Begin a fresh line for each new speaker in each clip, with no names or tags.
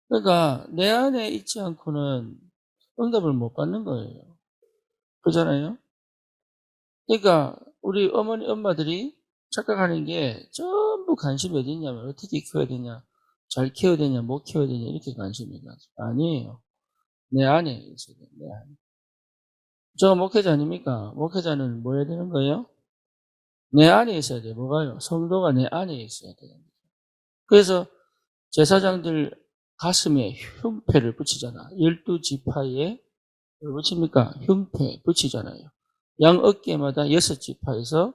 그러니까 내 안에 있지 않고는 응답을 못 받는 거예요. 그렇잖아요? 그러니까 우리 어머니, 엄마들이 착각하는 게 전부 관심이 어디 있냐면 어떻게 키워야 되냐, 잘 키워야 되냐, 못 키워야 되냐 이렇게 관심이 가죠. 아니에요. 내 안에 있어야 돼요. 내 안에. 저 목회자 아닙니까? 목회자는 뭐 해야 되는 거예요? 내 안에 있어야 돼요. 뭐가요? 성도가 내 안에 있어야 돼요. 그래서 제사장들 가슴에 흉패를 붙이잖아. 12지파에 뭘 붙입니까? 흉패 붙이잖아요. 양 어깨마다 6지파에서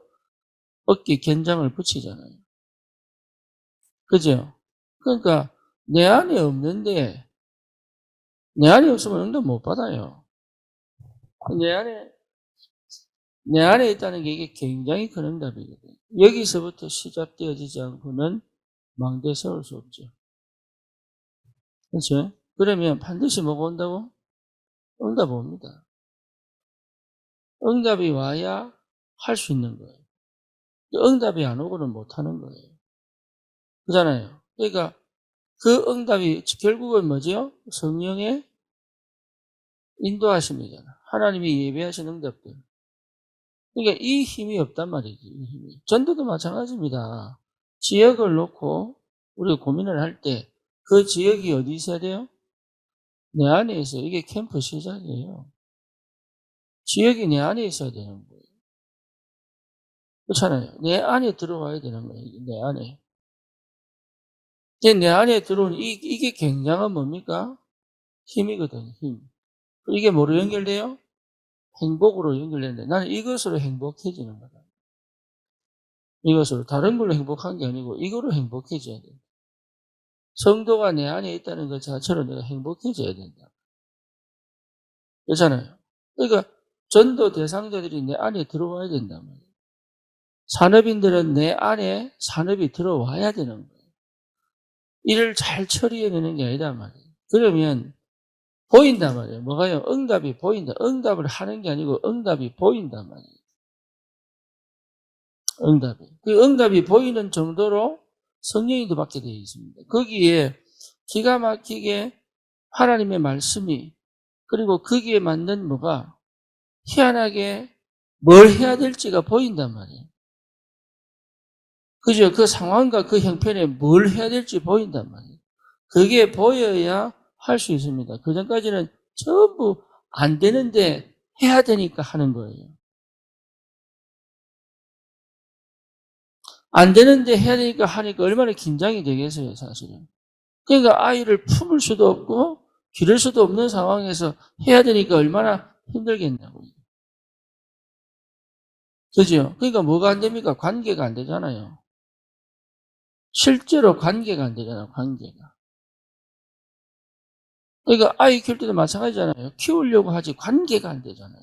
어깨 견장을 붙이잖아요. 그죠? 그러니까 내 안에 없는데 내 안에 없으면 응답 못 받아요. 내 안에 내 안에 있다는 게 이게 굉장히 큰 응답이거든요. 여기서부터 시작되어지지 않고는 망대 세울 수 없죠. 그렇죠? 그러면 반드시 뭐가 온다고? 응답 옵니다. 응답이 와야 할 수 있는 거예요. 응답이 안 오고는 못 하는 거예요. 그잖아요. 그러니까 그 응답이 결국은 뭐죠? 성령의 인도하심이잖아. 하나님이 예배하신 응답들. 그러니까 이 힘이 없단 말이지. 이 힘이. 전도도 마찬가지입니다. 지역을 놓고 우리가 고민을 할 때 그 지역이 어디 있어야 돼요? 내 안에 있어요. 이게 캠프 시작이에요. 지역이 내 안에 있어야 되는 거예요. 그렇잖아요. 내 안에 들어와야 되는 거예요. 내 안에. 내 안에 들어온 이게 굉장한 뭡니까? 힘이거든요. 힘. 이게 뭐로 연결돼요? 행복으로 연결되는데 나는 이것으로 행복해지는 거다. 이것으로. 다른 걸로 행복한 게 아니고 이거로 행복해져야 돼. 성도가 내 안에 있다는 것 자체로 내가 행복해져야 된다. 그렇잖아요. 그러니까 전도 대상자들이 내 안에 들어와야 된단 말이에요. 산업인들은 내 안에 산업이 들어와야 되는 거예요. 일을 잘 처리해내는 게 아니다 말이에요. 그러면 보인단 말이에요. 뭐가요? 응답이 보인다. 응답을 하는 게 아니고 응답이 보인단 말이에요. 응답이. 그 응답이 보이는 정도로 성령인도 받게 되어 있습니다. 거기에 기가 막히게 하나님의 말씀이 그리고 거기에 맞는 뭐가 희한하게 뭘 해야 될지가 보인단 말이에요. 그죠? 그 상황과 그 형편에 뭘 해야 될지 보인단 말이에요. 그게 보여야 할 수 있습니다. 그 전까지는 전부 안 되는데 해야 되니까 하는 거예요. 안 되는데 해야 되니까 하니까 얼마나 긴장이 되겠어요, 사실은. 그러니까 아이를 품을 수도 없고 기를 수도 없는 상황에서 해야 되니까 얼마나 힘들겠냐고요. 그죠? 그러니까 뭐가 안 됩니까? 관계가 안 되잖아요. 실제로 관계가 안 되잖아요, 관계가. 그러니까 아이 키울 때도 마찬가지잖아요. 키우려고 하지 관계가 안 되잖아요.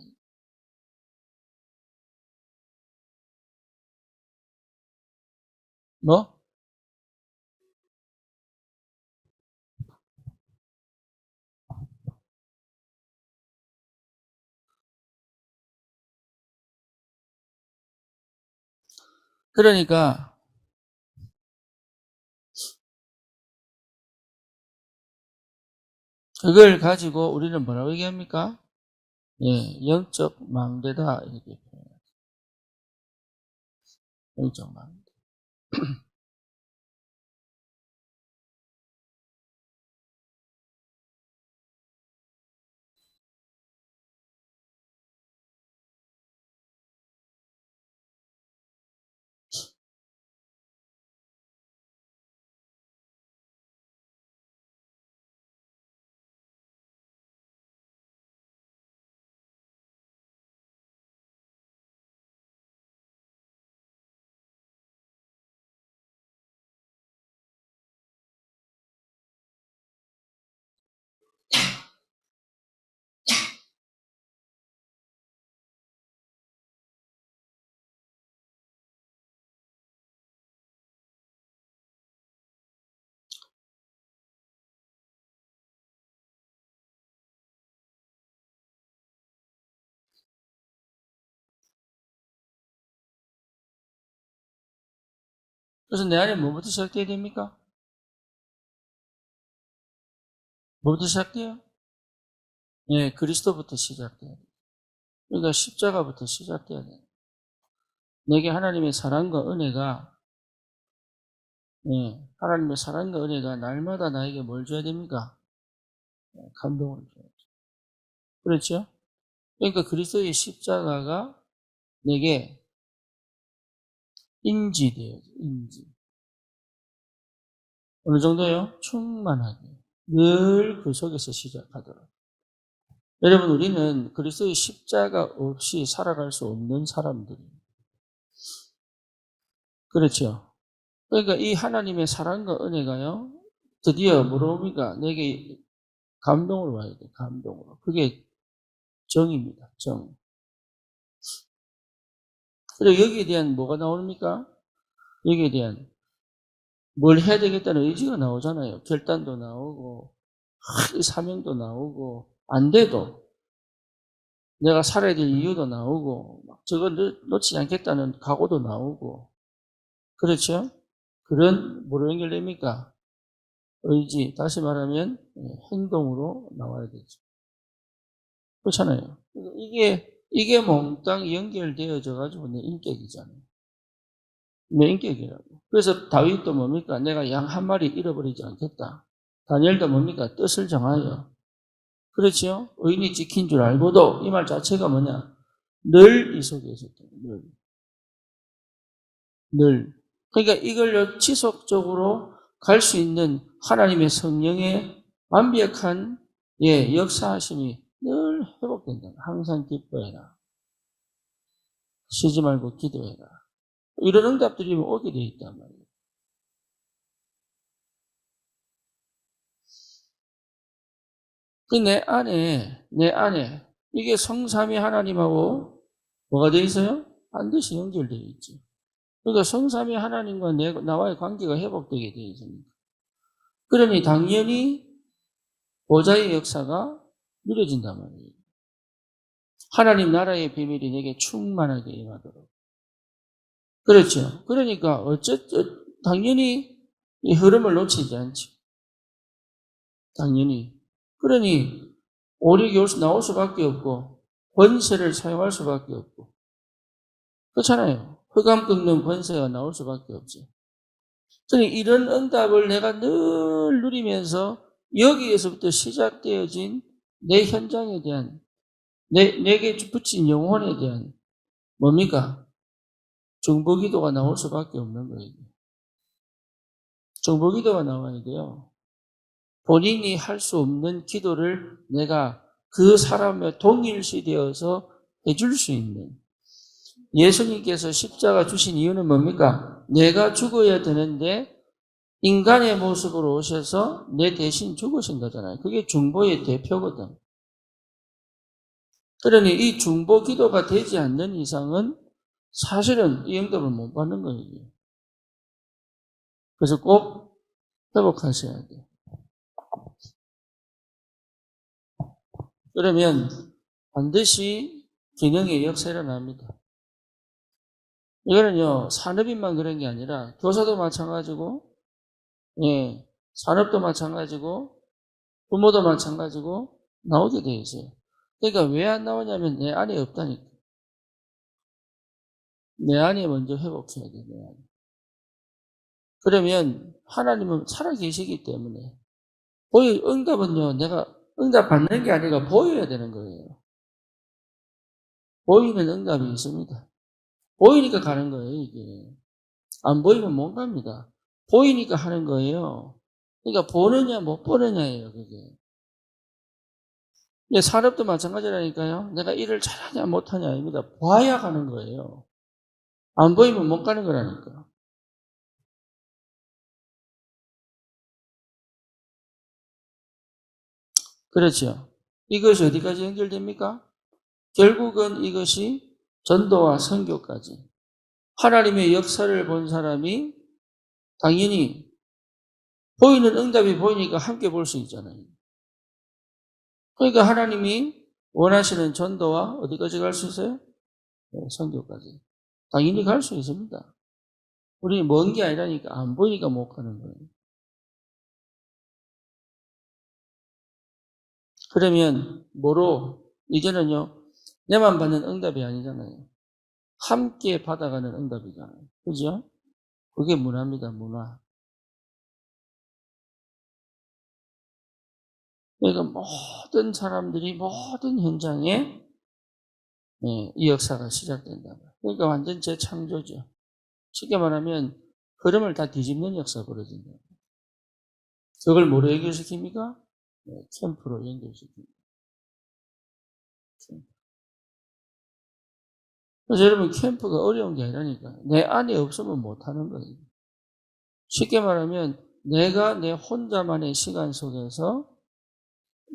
뭐? 그러니까 그걸 가지고 우리는 뭐라고 얘기합니까? 예, 영적 망대다 이렇게 표현해요. 영적 망대. 그래서 내 안에 뭐부터 시작돼야 됩니까? 뭐부터 시작돼요? 예, 그리스도부터 시작돼요. 그러니까 십자가부터 시작돼야 돼요. 내게 하나님의 사랑과 은혜가, 예, 하나님의 사랑과 은혜가 날마다 나에게 뭘 줘야 됩니까? 감동을 줘야죠. 그렇죠? 그러니까 그리스도의 십자가가 내게 인지돼야죠. 인지. 어느 정도요? 충만하게. 늘 그 속에서 시작하도록. 여러분, 우리는 그리스도의 십자가 없이 살아갈 수 없는 사람들이에요. 그렇죠? 그러니까 이 하나님의 사랑과 은혜가요, 드디어 뭐로옵니까? 내게 감동으로 와야 돼, 감동으로. 그게 정입니다, 정. 그리고 여기에 대한 뭐가 나옵니까? 여기에 대한 뭘 해야 되겠다는 의지가 나오잖아요. 결단도 나오고, 사명도 나오고, 안 돼도 내가 살아야 될 이유도 나오고, 저거 놓치지 않겠다는 각오도 나오고, 그렇죠? 그런 뭐로 연결됩니까? 의지, 다시 말하면 행동으로 나와야 되죠. 그렇잖아요. 이게 몽땅 연결되어져 가지고 내 인격이잖아요. 내 인격이라고. 그래서 다윗도 뭡니까? 내가 양 한 마리 잃어버리지 않겠다. 다니엘도 뭡니까? 뜻을 정하여. 그렇죠? 의인이 지킨 줄 알고도 이 말 자체가 뭐냐? 늘 이 속에 있었다. 늘. 그러니까 이걸 지속적으로 갈 수 있는 하나님의 성령의 완벽한 역사하심이 늘 회복된다. 항상 기뻐해라. 쉬지 말고 기도해라. 이런 응답들이 오게 되어 있단 말이에요. 내 안에, 이게 성삼위 하나님하고 뭐가 되어 있어요? 반드시 연결되어 있지. 그러니까 성삼위 하나님과 나와의 관계가 회복되게 되어 있습니다. 그러니 당연히 보좌의 역사가 누려진단 말이에요. 하나님 나라의 비밀이 내게 충만하게 임하도록. 그렇죠. 그러니까 당연히 이 흐름을 놓치지 않지. 당연히. 그러니 오력이 나올 수밖에 없고 권세를 사용할 수밖에 없고. 그렇잖아요. 흑암 꺾는 권세가 나올 수밖에 없지. 그러니 이런 응답을 내가 늘 누리면서 여기에서부터 시작되어진 내 현장에 대한 내게 붙인 영혼에 대한 뭡니까? 중보기도가 나올 수밖에 없는 거예요. 중보기도가 나와야 돼요. 본인이 할 수 없는 기도를 내가 그 사람의 동일시 되어서 해줄 수 있는. 예수님께서 십자가 주신 이유는 뭡니까? 내가 죽어야 되는데 인간의 모습으로 오셔서 내 대신 죽으신 거잖아요. 그게 중보의 대표거든. 그러니 이 중보 기도가 되지 않는 이상은 사실은 이 응답을 못 받는 거예요. 그래서 꼭 회복하셔야 돼요. 그러면 반드시 균형의 역사 일어납니다. 이거는요, 산업인만 그런 게 아니라 교사도 마찬가지고, 산업도 마찬가지고, 부모도 마찬가지고 나오게 돼 있어요. 그러니까 왜 안 나오냐면 내 안에 없다니까. 내 안에 먼저 회복해야 돼, 내 안에. 그러면 하나님은 살아계시기 때문에 응답은요, 내가 응답 받는 게 아니라 보여야 되는 거예요. 보이는 응답이 있습니다. 보이니까 가는 거예요, 이게. 안 보이면 못 갑니다. 보이니까 하는 거예요. 그러니까 보느냐, 못 보느냐예요, 그게. 산업도 마찬가지라니까요. 내가 일을 잘하냐, 못하냐, 아닙니다. 봐야 가는 거예요. 안 보이면 못 가는 거라니까. 그렇죠. 이것이 어디까지 연결됩니까? 결국은 이것이 전도와 선교까지. 하나님의 역사를 본 사람이 당연히 보이는 응답이 보이니까 함께 볼 수 있잖아요. 그러니까 하나님이 원하시는 전도와 어디까지 갈 수 있어요? 선교까지. 당연히 갈 수 있습니다. 우리는 먼 게 아니라니까 안 보이니까 못 가는 거예요. 그러면 뭐로? 이제는요, 내만 받는 응답이 아니잖아요. 함께 받아가는 응답이잖아요. 그죠? 그게 문화입니다, 문화. 그러니까 모든 사람들이 모든 현장에 이 역사가 시작된다. 그러니까 완전 재창조죠. 쉽게 말하면 흐름을 다 뒤집는 역사가 벌어진다. 그걸 뭐로 연결시킵니까? 캠프로 연결시킵니다. 그래서 여러분 캠프가 어려운 게 아니라니까. 내 안에 없으면 못하는 거예요. 쉽게 말하면 내가 내 혼자만의 시간 속에서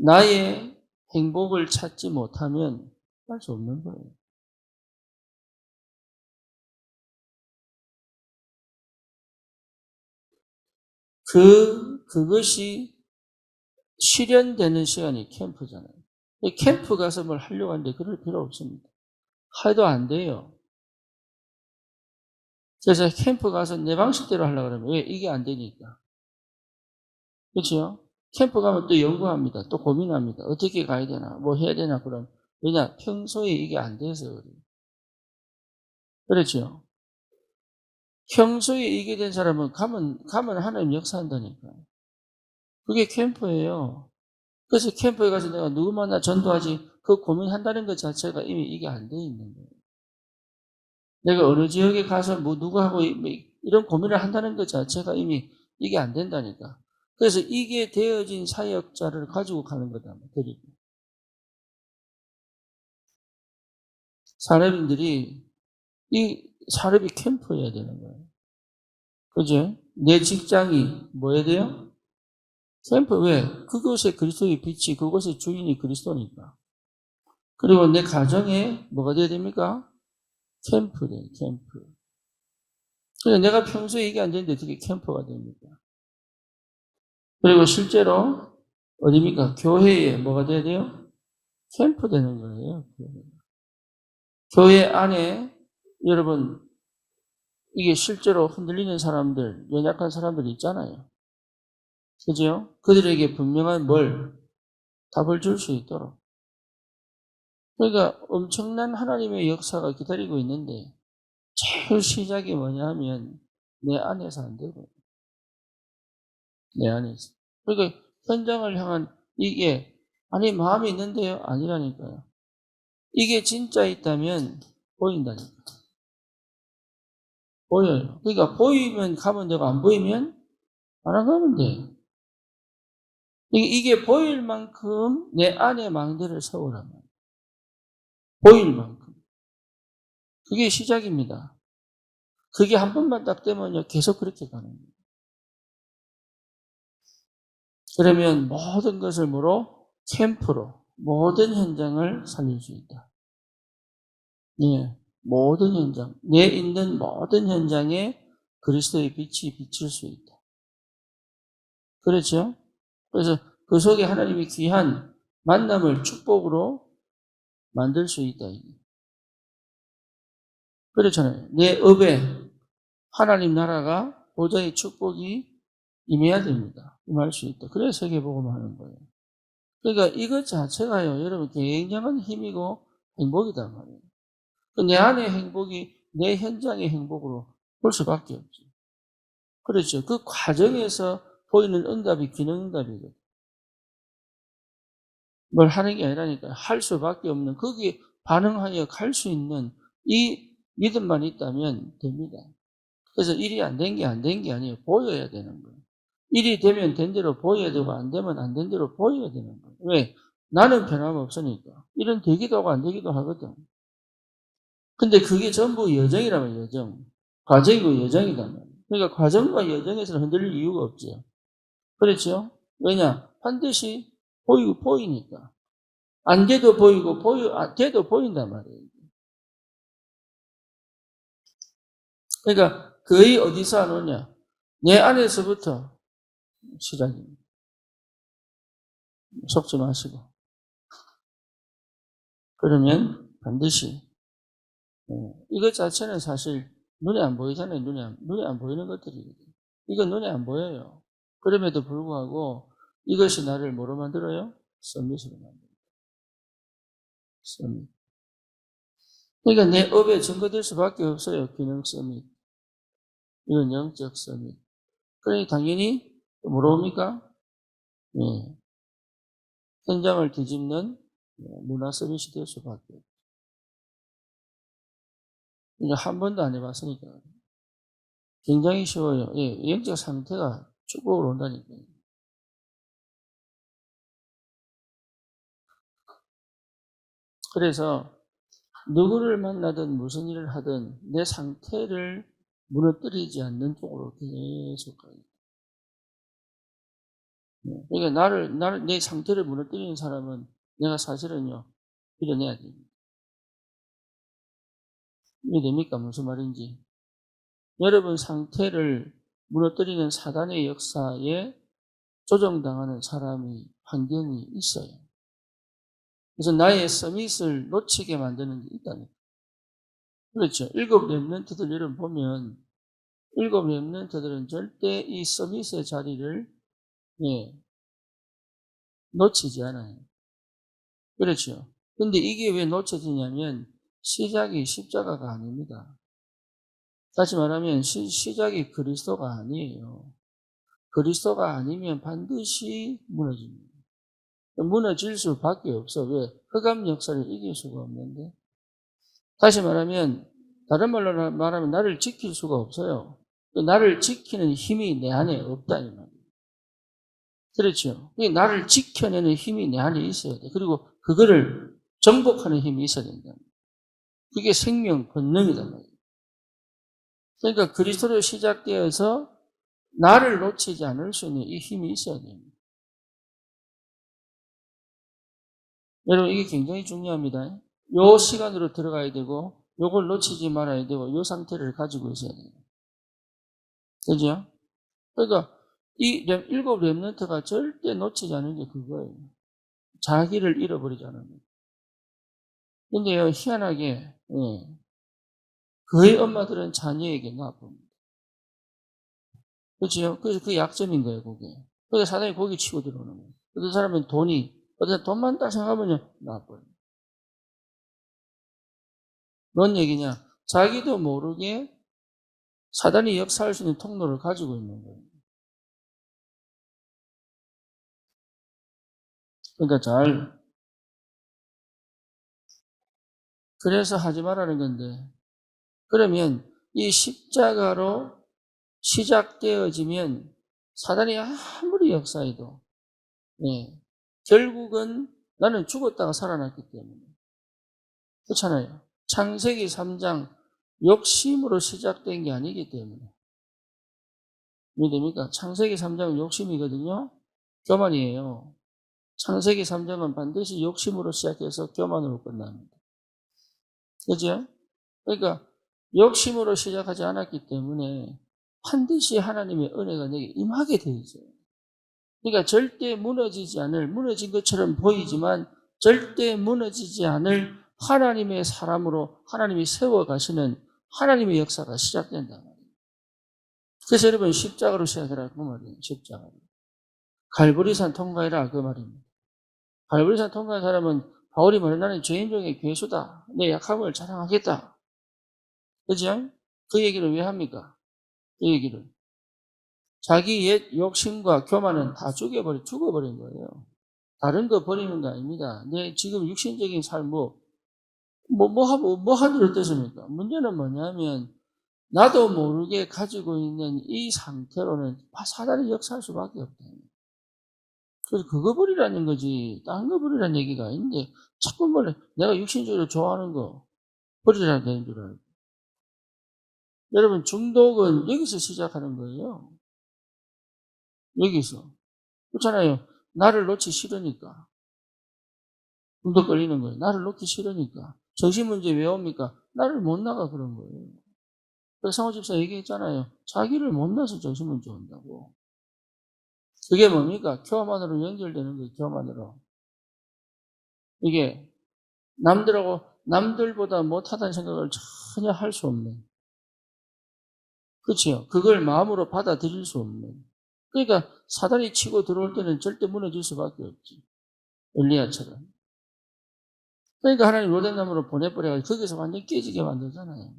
나의 행복을 찾지 못하면 할 수 없는 거예요. 그것이 실현되는 시간이 캠프잖아요. 캠프 가서 뭘 하려고 하는데 그럴 필요 없습니다. 해도 안 돼요. 그래서 캠프 가서 내 방식대로 하려고 그러면 왜? 이게 안 되니까. 그렇죠? 캠프 가면 또 연구합니다. 또 고민합니다. 어떻게 가야 되나? 뭐 해야 되나? 그럼. 왜냐? 평소에 이게 안 돼서 그래요. 그렇죠? 평소에 이게 된 사람은 가면 하나님 역사한다니까. 그게 캠프예요. 그래서 캠프에 가서 내가 누구 만나 전도하지 그 고민한다는 것 자체가 이미 이게 안 돼 있는 거예요. 내가 어느 지역에 가서 뭐 누구하고 이런 고민을 한다는 것 자체가 이미 이게 안 된다니까. 그래서 이게 되어진 사역자를 가지고 가는 거다. 데리고. 산업인들이 이 산업이 캠프여야 되는 거예요. 그죠? 내 직장이 뭐 해야 돼요? 캠프. 왜? 그곳에 그리스도의 빛이, 그곳의 주인이 그리스도니까. 그리고 내 가정에 뭐가 돼야 됩니까? 캠프래, 캠프. 그래서 내가 평소에 이게 안 되는데 어떻게 캠프가 됩니까? 그리고 실제로 어디입니까? 교회에 뭐가 돼야 돼요? 캠프 되는 거예요. 교회 안에 여러분 이게 실제로 흔들리는 사람들, 연약한 사람들 있잖아요. 그죠? 그들에게 분명한 답을 줄 수 있도록. 그러니까 엄청난 하나님의 역사가 기다리고 있는데 제일 시작이 뭐냐 하면 내 안에서 안 되고 내 안에서. 그러니까 현장을 향한 이게 아니 마음이 있는데요? 아니라니까요. 이게 진짜 있다면 보인다니까. 보여요. 그러니까 보이면 가면 되고 안 보이면 안 가면 돼요. 이게 보일 만큼 내 안에 망대를 세우라면 보일 만큼. 그게 시작입니다. 그게 한 번만 딱 되면요. 계속 그렇게 가는 거예요. 그러면 모든 것을 캠프로 모든 현장을 살릴 수 있다. 예, 모든 현장, 내 있는 모든 현장에 그리스도의 빛이 비칠 수 있다. 그렇죠? 그래서 그 속에 하나님이 귀한 만남을 축복으로 만들 수 있다. 그렇잖아요. 내 업에 하나님 나라가 보좌의 축복이 임해야 됩니다. 임할 수 있다. 그래서 세계복음 하는 거예요. 그러니까 이것 자체가요, 여러분 굉장한 힘이고 행복이단 말이에요. 내 안의 행복이 내 현장의 행복으로 볼 수밖에 없죠. 그렇죠. 그 과정에서 보이는 응답이 기능응답이거든요. 뭘 하는 게 아니라니까 할 수밖에 없는 거기에 반응하여 갈 수 있는 이 믿음만 있다면 됩니다. 그래서 일이 안 된 게 안 된 게 아니에요. 보여야 되는 거예요. 일이 되면 된 대로 보여야 되고 안 되면 안 된 대로 보여야 되는 거예요. 왜? 나는 변함없으니까. 일은 되기도 하고 안 되기도 하거든. 근데 그게 전부 여정이라면 여정. 과정이고 여정이다면. 그러니까 과정과 여정에서는 흔들릴 이유가 없죠. 그렇죠? 왜냐? 반드시 보이니까. 안 돼도 보이고, 돼도 보인단 말이에요. 그러니까 거의 어디서 안 오냐? 내 안에서부터 시작입니다. 속지 마시고. 그러면 반드시, 이것 자체는 사실 눈에 안 보이잖아요. 눈에 안 보이는 것들이거든요. 이건 눈에 안 보여요. 그럼에도 불구하고 이것이 나를 뭐로 만들어요? 서밋으로 만듭니다. 서밋. 그러니까 내 업에 증거될 수밖에 없어요. 기능 서밋. 이건 영적 서밋. 그러니 당연히 뭐로 옵니까? 예. 현장을 뒤집는 문화 서밋이 될 수밖에 없어요. 이제 한 번도 안 해봤으니까. 굉장히 쉬워요. 예, 영적 상태가 축복으로 온다니까요. 그래서 누구를 만나든 무슨 일을 하든 내 상태를 무너뜨리지 않는 쪽으로 계속 가요. 그러니까 내 상태를 무너뜨리는 사람은 내가 사실은요, 밀어내야 됩니다. 이해됩니까? 무슨 말인지. 여러분 상태를 무너뜨리는 사단의 역사에 조정당하는 사람이, 환경이 있어요. 그래서 나의 서밋을 놓치게 만드는 게 있다니까. 그렇죠. 7 렘넌트들 여러분 보면 7 렘넌트들은 절대 이 서밋의 자리를 예, 놓치지 않아요. 그렇죠. 근데 이게 왜 놓쳐지냐면 시작이 십자가가 아닙니다. 다시 말하면 시작이 그리스도가 아니에요. 그리스도가 아니면 반드시 무너집니다. 무너질 수밖에 없어. 왜? 흑암 역사를 이길 수가 없는데. 다시 말하면 다른 말로 말하면 나를 지킬 수가 없어요. 나를 지키는 힘이 내 안에 없다 이 말이에요. 그렇죠. 나를 지켜내는 힘이 내 안에 있어야 돼. 그리고 그거를 정복하는 힘이 있어야 된다. 그게 생명 본능이단 말이에요. 그러니까 그리스도로 시작되어서 나를 놓치지 않을 수 있는 이 힘이 있어야 됩니다. 여러분 이게 굉장히 중요합니다. 요 시간으로 들어가야 되고 요걸 놓치지 말아야 되고 요 상태를 가지고 있어야 돼요. 그죠? 그러니까 이 7 렘넌트가 절대 놓치지 않은 게 그거예요. 자기를 잃어버리지 않은 거예요. 근데요 희한하게 그의 엄마들은 자녀에게 나쁩니다. 그렇죠? 그래서 그 약점인 거예요, 그게. 그래서 사단이 거기 치고 들어오는 거예요. 어떤 사람은 어떤 돈만 딱 생각하면 나빠요. 뭔 얘기냐? 자기도 모르게 사단이 역사할 수 있는 통로를 가지고 있는 거예요. 그러니까 그래서 하지 말라는 건데, 그러면 이 십자가로 시작되어지면 사단이 아무리 역사해도, 예, 결국은 나는 죽었다가 살아났기 때문에. 그렇잖아요. 창세기 3장 욕심으로 시작된 게 아니기 때문에. 이해됩니까? 창세기 3장은 욕심이거든요. 교만이에요. 창세기 3장은 반드시 욕심으로 시작해서 교만으로 끝납니다. 그죠? 그러니까 욕심으로 시작하지 않았기 때문에 반드시 하나님의 은혜가 내게 임하게 되어 있어요. 그러니까 절대 무너진 것처럼 보이지만 절대 무너지지 않을 하나님의 사람으로 하나님이 세워가시는 하나님의 역사가 시작된다 말이에요. 그래서 여러분 십자가로 시작해라 그 말이에요. 십자가로. 갈보리산 통과해라 그 말입니다. 갈보리산 통과한 사람은 바울이 말해 나는 죄인 중에 괴수다. 내 약함을 자랑하겠다. 그죠? 그 얘기를 왜 합니까? 그 얘기를. 자기 옛 욕심과 교만은 다 죽어버린 거예요. 다른 거 버리는 거 아닙니다. 내 지금 육신적인 삶 뭐 하기로 어떻습니까? 문제는 뭐냐면, 나도 모르게 가지고 있는 이 상태로는 사단이 역사할 수밖에 없다. 그래서 그거 버리라는 거지, 딴 거 버리라는 얘기가 아닌데, 자꾸 내가 육신적으로 좋아하는 거 버리라는 되는 줄 알고. 여러분, 중독은 여기서 시작하는 거예요. 여기서. 그렇잖아요. 나를 놓기 싫으니까. 중독 걸리는 거예요. 나를 놓기 싫으니까. 정신 문제 왜 옵니까? 나를 못 나가 그런 거예요. 그래서 상호 집사 얘기했잖아요. 자기를 못 나서 정신 문제 온다고. 그게 뭡니까? 교만으로 연결되는 거예요. 교만으로. 이게 남들보다 못하다는 생각을 전혀 할 수 없는. 그렇죠. 그걸 마음으로 받아들일 수 없는. 그러니까 사단이 치고 들어올 때는 절대 무너질 수밖에 없지. 엘리야처럼. 그러니까 하나님 로뎀나무로 보내버려가지고 거기서 완전 깨지게 만들잖아요.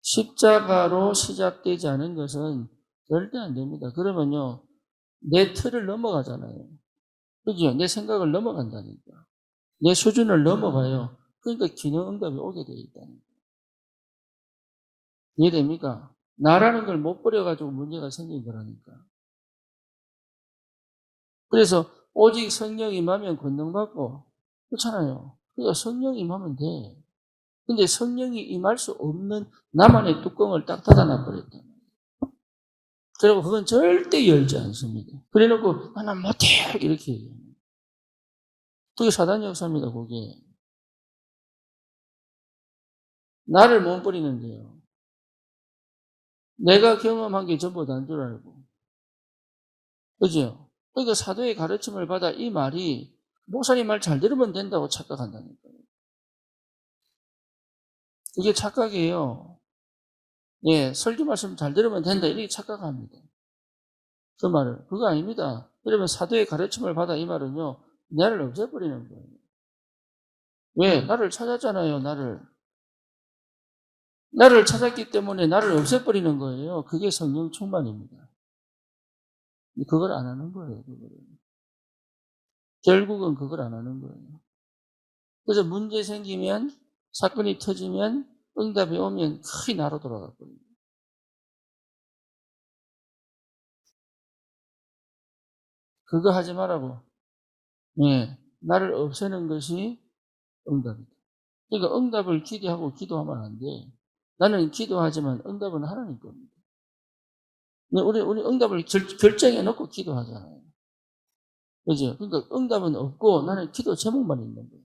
십자가로 시작되지 않은 것은 절대 안 됩니다. 그러면요, 내 틀을 넘어가잖아요. 그죠? 내 생각을 넘어간다니까. 내 수준을 넘어가요. 그러니까 기능 응답이 오게 되어 있다는 거예요. 이해됩니까? 나라는 걸 못 버려가지고 문제가 생긴 거라니까. 그래서 오직 성령이 임하면 권능받고, 그렇잖아요. 그러니까 성령이 임하면 돼. 근데 성령이 임할 수 없는 나만의 뚜껑을 딱 닫아놔버렸다. 그리고 그건 절대 열지 않습니다. 그래 놓고, 난 못해! 이렇게 얘기해요. 그게 사단 역사입니다, 그게. 나를 못 버리는데요. 내가 경험한 게 전부 다인 줄 알고. 그죠? 그러니까 사도의 가르침을 받아 이 말이 목사님 말 잘 들으면 된다고 착각한다니까요. 이게 착각이에요. 예, 설교 말씀 잘 들으면 된다. 이렇게 착각합니다. 그 말을. 그거 아닙니다. 여러분, 사도의 가르침을 받아 이 말은요, 나를 없애버리는 거예요. 왜? 나를 찾았잖아요, 나를. 나를 찾았기 때문에 나를 없애버리는 거예요. 그게 성령 충만입니다. 그걸 안 하는 거예요, 그거를. 결국은 그걸 안 하는 거예요. 그래서 문제 생기면, 사건이 터지면, 응답이 오면 거의 나로 돌아가거든요. 그거 하지 말라고. 예. 나를 없애는 것이 응답이다. 그러니까 응답을 기대하고 기도하면 안 돼. 나는 기도하지만 응답은 하나님 겁니다. 우리 응답을 결정해 놓고 기도하잖아요. 그죠? 그러니까 응답은 없고 나는 기도 제목만 있는 거예요.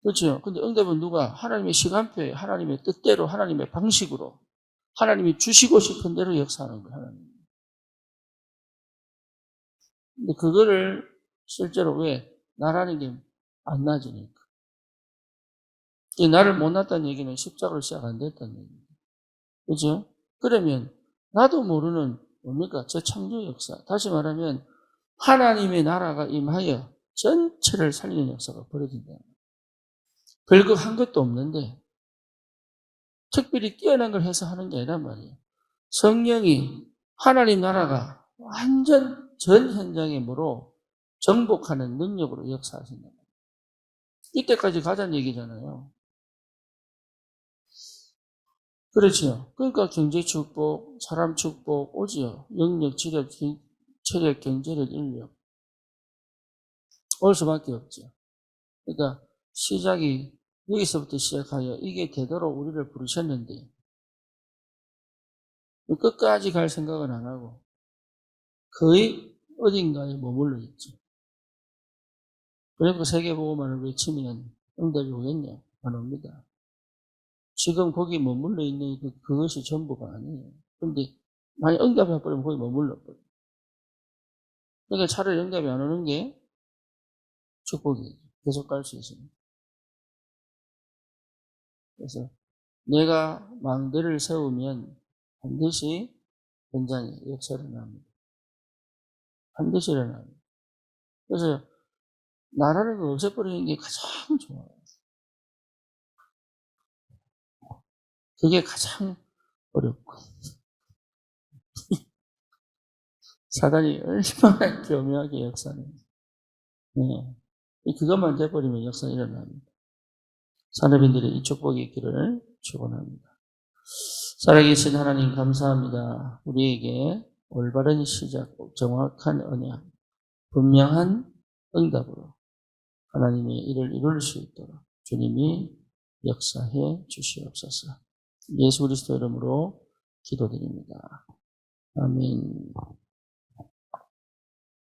그렇죠? 근데 응답은 누가? 하나님의 시간표에, 하나님의 뜻대로, 하나님의 방식으로, 하나님이 주시고 싶은 대로 역사하는 거예요, 하나님. 근데 그거를 실제로 왜? 나라는 게 안 나지니까. 나를 못 낳았다는 얘기는 십자가로 시작 안 됐다는 얘기예요. 그죠? 그러면 나도 모르는 뭡니까? 재창조 역사. 다시 말하면 하나님의 나라가 임하여 전체를 살리는 역사가 벌어진다. 별거 한 것도 없는데 특별히 뛰어난 걸 해서 하는 게 아니란 말이에요. 성령이 하나님 나라가 완전 전 현장에 뭐로 정복하는 능력으로 역사하신다. 이때까지 가자는 얘기잖아요. 그렇죠. 그러니까 경제 축복, 사람 축복 오지요. 영역, 지력, 체력, 경제력, 인력. 올 수밖에 없죠. 그러니까 시작이 여기서부터 시작하여 이게 되도록 우리를 부르셨는데 끝까지 갈 생각은 안 하고 거의 어딘가에 머물러 있죠. 그리고 세계보고만을 외치면 응답이 오겠냐? 안 옵니다. 지금 거기 머물러 있는 그것이 전부가 아니에요. 그런데 만약 응답이 와버리면 거기 머물러 버려요. 그러니까 차라리 응답이 안 오는 게 축복이에요. 계속 갈 수 있습니다. 그래서 내가 망대를 세우면 반드시 현장에 역사를 일어납니다. 반드시 일어납니다. 그래서 나라를 없애버리는 게 가장 좋아요. 그게 가장 어렵고. 사단이 얼마나 교묘하게 역사는. 네. 그것만 돼버리면 역사는 일어납니다. 산업인들의 이 축복이 있기를 축원합니다. 살아계신 하나님 감사합니다. 우리에게 올바른 시작, 정확한 언약, 분명한 응답으로 하나님의 일을 이룰 수 있도록 주님이 역사해 주시옵소서. 예수 그리스도 이름으로 기도드립니다. 아멘.